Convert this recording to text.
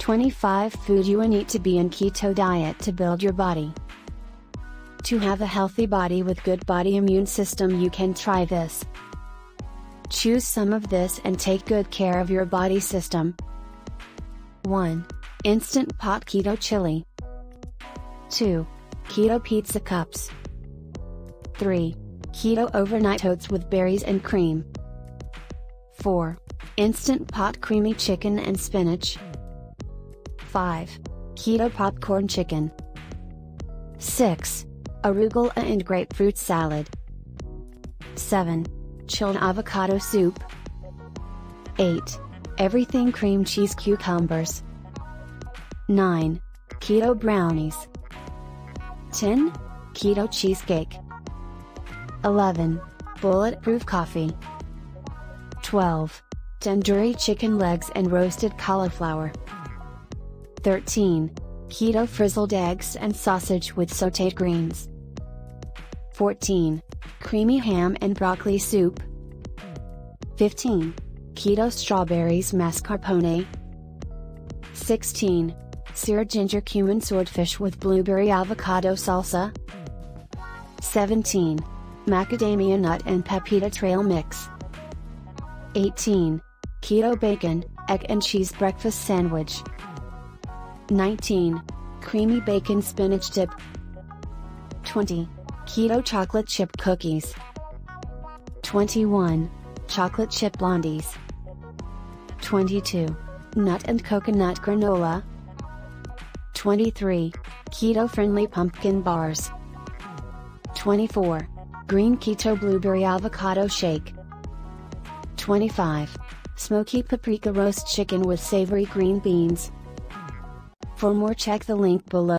25 Food you need to be in keto diet to build your body. To have a healthy body with good body immune system, you can try this. Choose some of this and take good care of your body system. 1. Instant Pot Keto Chili. 2. Keto Pizza Cups. 3. Keto Overnight Oats with berries and cream. 4. Instant Pot Creamy Chicken and Spinach. 5. Keto Popcorn Chicken. 6. Arugula and Grapefruit Salad. 7. Chilled Avocado Soup. 8. Everything Cream Cheese Cucumbers. 9. Keto Brownies. 10. Keto Cheesecake. 11. Bulletproof Coffee. 12. Tandoori chicken legs and roasted cauliflower. 13. Keto frizzled eggs and sausage with sautéed greens. 14. Creamy ham and broccoli soup. 15. Keto strawberries mascarpone. 16. Seared ginger cumin swordfish with blueberry avocado salsa. 17. Macadamia nut and pepita trail mix. 18. Keto bacon, egg and cheese breakfast sandwich. 19. Creamy bacon spinach dip. 20. Keto chocolate chip cookies. 21. Chocolate chip blondies. 22. Nut and coconut granola. 23. Keto friendly pumpkin bars. 24. Green keto blueberry avocado shake. 25. Smoky paprika roast chicken with savory green beans. For more, check the link below.